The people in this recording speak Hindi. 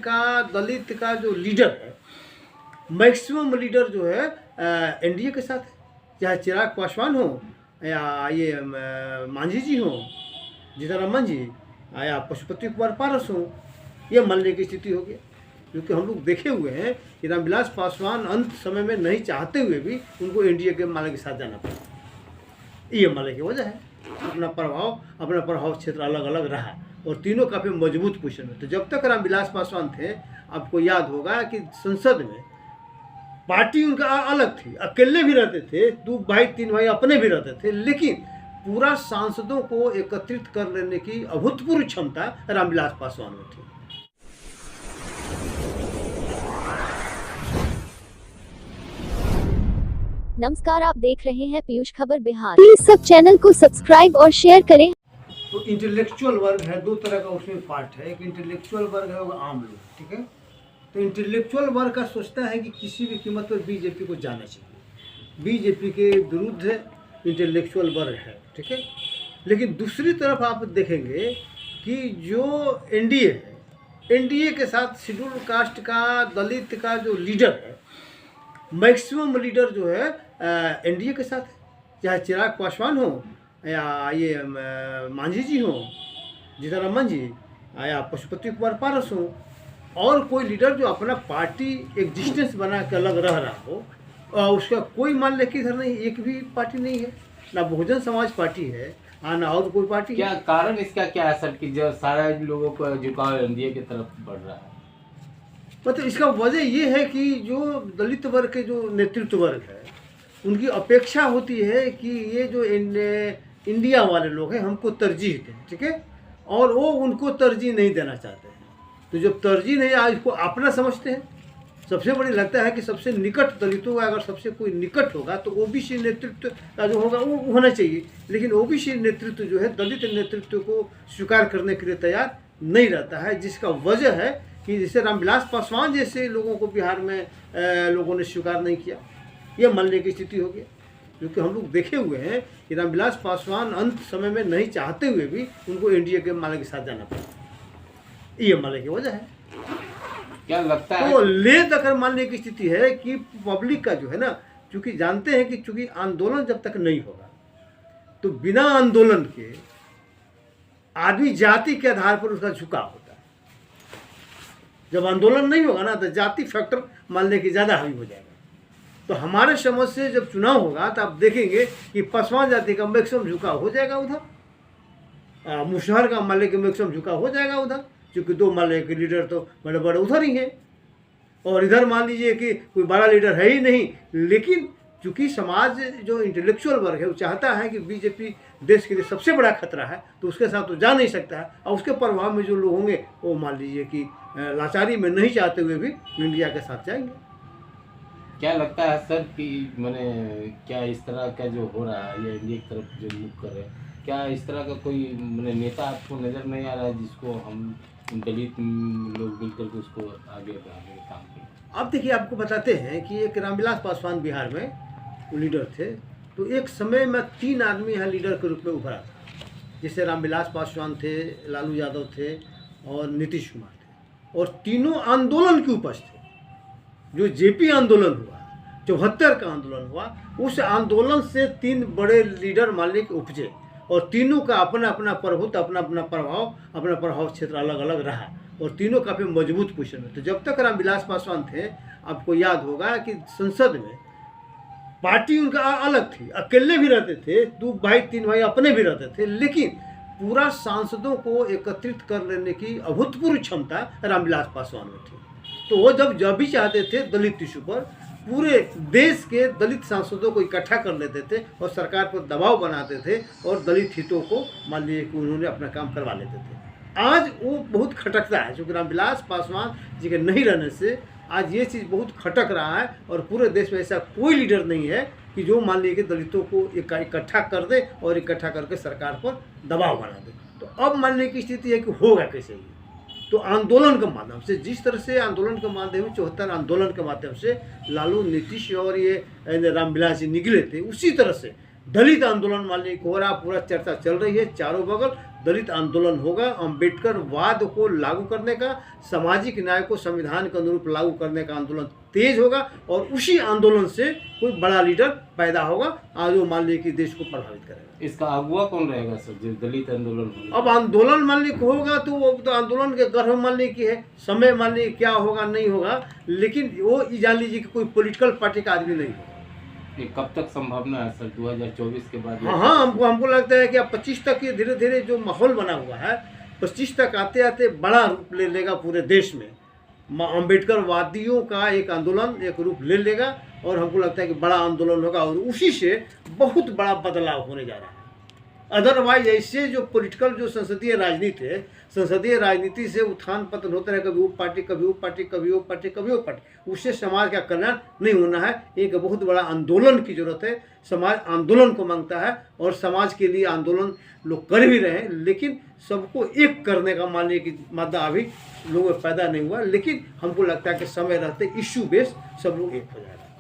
का दलित का जो लीडर है, मैक्सिमम लीडर जो है एनडीए के साथ है। चाहे चिराग पासवान हो या ये मांझी जी हो, जीतन जी, या पशुपति कुमार पारस हो, ये मानने की स्थिति हो गई। क्योंकि हम लोग देखे हुए हैं कि रामविलास पासवान अंत समय में नहीं चाहते हुए भी उनको एनडीए के माले के साथ जाना पड़ा। ये माले की वजह है, अपना प्रभाव क्षेत्र अलग अलग रहा और तीनों काफ़ी मजबूत पोजीशन में। तो जब तक रामविलास पासवान थे, आपको याद होगा कि संसद में पार्टी उनका अलग थी, अकेले भी रहते थे, 2 भाई 3 भाई अपने भी रहते थे, लेकिन पूरा सांसदों को एकत्रित कर लेने की अभूतपूर्व क्षमता रामविलास पासवान में थी। नमस्कार, आप देख रहे हैं पीयूष खबर बिहार। प्लीज सब चैनल को सब्सक्राइब और शेयर करें। तो इंटेलेक्चुअल वर्ग है, 2 तरह का उसमें पार्ट है। एक इंटेलेक्चुअल वर्ग है, वो आम लोग, ठीक है। तो इंटेलेक्चुअल वर्ग का सोचता है कि किसी भी कीमत पर बीजेपी को जाना चाहिए, बीजेपी के विरुद्ध इंटेलेक्चुअल वर्ग है, ठीक है। लेकिन दूसरी तरफ आप देखेंगे कि जो एनडीए है, एनडीए के साथ शेड्यूल कास्ट का दलित का जो लीडर है, मैक्सिमम लीडर जो है एनडीए के साथ है। चाहे चिराग पासवान हो या ये मांझी जी हो, जीतन जी, या पशुपति कुमार पारस हो, और कोई लीडर जो अपना पार्टी एक डिस्टेंस बना के अलग रह रहा हो, उसका कोई मान लेके इधर नहीं, एक भी पार्टी नहीं है, ना बहुजन समाज पार्टी है ना और कोई पार्टी। क्या कारण इसका क्या है सर कि जो सारा लोगों को झुकाव एनडीए की तरफ बढ़ रहा है? मतलब इसका वजह ये है कि जो दलित वर्ग के जो नेतृत्व वर्ग है, उनकी अपेक्षा होती है कि ये जो इंडिया वाले लोग हैं हमको तरजीह दें, ठीक है, और वो उनको तरजीह नहीं देना चाहते हैं। तो जब तरजीह नहीं आज इसको अपना समझते हैं, सबसे बड़ी लगता है कि सबसे निकट दलितों का अगर सबसे कोई निकट होगा तो ओबीसी नेतृत्व का जो होगा वो होना चाहिए। लेकिन ओबीसी नेतृत्व जो है दलित नेतृत्व को स्वीकार करने के लिए तैयार नहीं रहता है, जिसका वजह है कि जैसे रामविलास पासवान जैसे लोगों को बिहार में लोगों ने स्वीकार नहीं किया, ये मानने की स्थिति हो गई। क्योंकि हम लोग देखे हुए हैं कि रामविलास पासवान अंत समय में नहीं चाहते हुए भी उनको एनडीए के माले के साथ जाना पड़ा। ये माले की वजह है। क्या लगता है तो ले तक मानने की स्थिति है कि पब्लिक का जो है ना, चूंकि जानते हैं कि चूंकि आंदोलन जब तक नहीं होगा तो बिना आंदोलन के आदमी जाति के आधार पर उसका झुकाव होता है। जब आंदोलन नहीं होगा ना तो जाति फैक्टर मानने की ज़्यादा हावी हो जाएगा। तो हमारे समझ से जब चुनाव होगा तो आप देखेंगे कि पासवान जाति का मैक्सिमम झुकाव हो जाएगा उधर, मुशहर का माले के मैक्सिमम झुकाव हो जाएगा उधर, क्योंकि 2 माले के लीडर तो बड़े बड़े उधर ही हैं, और इधर मान लीजिए कि कोई बड़ा लीडर है ही नहीं। लेकिन चूंकि समाज जो इंटेलेक्चुअल वर्ग है वो चाहता है कि बीजेपी देश के लिए सबसे बड़ा खतरा है, तो उसके साथ तो जा नहीं सकता है, और उसके प्रभाव में जो लोग होंगे वो मान लीजिए कि लाचारी में नहीं चाहते हुए भी इंडिया के साथ जाएंगे। क्या लगता है सर कि मैंने क्या इस तरह का जो हो रहा है, ये एनडीए की तरफ जो मुख कर रहे हैं, क्या इस तरह का कोई मैंने नेता आपको नज़र नहीं आ रहा है जिसको हम दलित लोग मिलकर के उसको आगे बढ़ाने का काम करें? अब देखिए, आपको बताते हैं कि एक रामविलास पासवान बिहार में वो लीडर थे, तो एक समय में 3 आदमी यहाँ लीडर के रूप में उभरा था। जैसे रामविलास पासवान थे, लालू यादव थे और नीतीश कुमार थे, और तीनों आंदोलन के उपज थे। जो जेपी आंदोलन हुआ, 74 का आंदोलन हुआ, उस आंदोलन से 3 बड़े लीडर मालिक उपजे, और तीनों का अपना अपना प्रभुत्व, अपना अपना प्रभाव क्षेत्र अलग अलग रहा, और तीनों काफ़ी मजबूत पोजीशन में। तो जब तक रामविलास पासवान थे, आपको याद होगा कि संसद में पार्टी उनका अलग थी, अकेले भी रहते थे, 2 भाई 3 भाई अपने भी रहते थे, लेकिन पूरा सांसदों को एकत्रित कर लेने की अभूतपूर्व क्षमता रामविलास पासवान में थी। तो वो जब भी चाहते थे दलित इशू पर पूरे देश के दलित सांसदों को इकट्ठा कर लेते थे और सरकार पर दबाव बनाते थे, और दलित हितों को मान लीजिए कि उन्होंने अपना काम करवा लेते थे। आज वो बहुत खटकता है, क्योंकि रामविलास पासवान जी के नहीं रहने से आज ये चीज़ बहुत खटक रहा है, और पूरे देश में ऐसा कोई लीडर नहीं है कि जो मान लीजिए कि दलितों को इकट्ठा कर दे और इकट्ठा करके सरकार पर दबाव बना दे। तो अब मानने की स्थिति है कि होगा कैसे ये, तो आंदोलन के माध्यम से, जिस तरह से आंदोलन के माध्यम से 74 आंदोलन के माध्यम से लालू, नीतीश और ये रामविलास जी निकले थे, उसी तरह से दलित आंदोलन मान लीजिए हो रहा, पूरा चर्चा चल रही है चारों बगल, दलित आंदोलन होगा। अम्बेडकर वाद को लागू करने का, सामाजिक न्याय को संविधान के अनुरूप लागू करने का आंदोलन तेज होगा और उसी आंदोलन से कोई बड़ा लीडर पैदा होगा आज वो मान लीजिए कि देश को प्रभावित करेगा। इसका अगुआ कौन रहेगा सर जो दलित आंदोलन होगा? अब आंदोलन मान लीजिए होगा तो वो तो आंदोलन के गर्भ मान लीजिए कि है, समय मान लीजिए क्या होगा नहीं होगा, लेकिन वो ये जान लीजिए कि कोई पॉलिटिकल पार्टी का आदमी नहीं होगा। ये कब तक संभावना है सर 2024 के बाद? हाँ, हमको लगता है कि अब 25 तक ये धीरे धीरे जो माहौल बना हुआ है 25 तक आते आते बड़ा रूप ले लेगा पूरे देश में। अम्बेडकर वादियों का एक आंदोलन एक रूप ले लेगा और हमको लगता है कि बड़ा आंदोलन होगा और उसी से बहुत बड़ा बदलाव होने जा रहा है। अदरवाइज ऐसे जो पॉलिटिकल जो संसदीय राजनीति है, संसदीय राजनीति से उत्थान पतन होता है, कभी वो पार्टी कभी वो पार्टी कभी वो पार्टी कभी वो पार्टी, उससे समाज का कल्याण नहीं होना है। एक बहुत बड़ा आंदोलन की जरूरत है, समाज आंदोलन को मांगता है और समाज के लिए आंदोलन लोग कर भी रहे हैं, लेकिन सबको एक करने का मानने की मादा अभी लोगों में पैदा नहीं हुआ। लेकिन हमको लगता है कि समय रहते इश्यू बेस सब लोग एक हो जाएगा।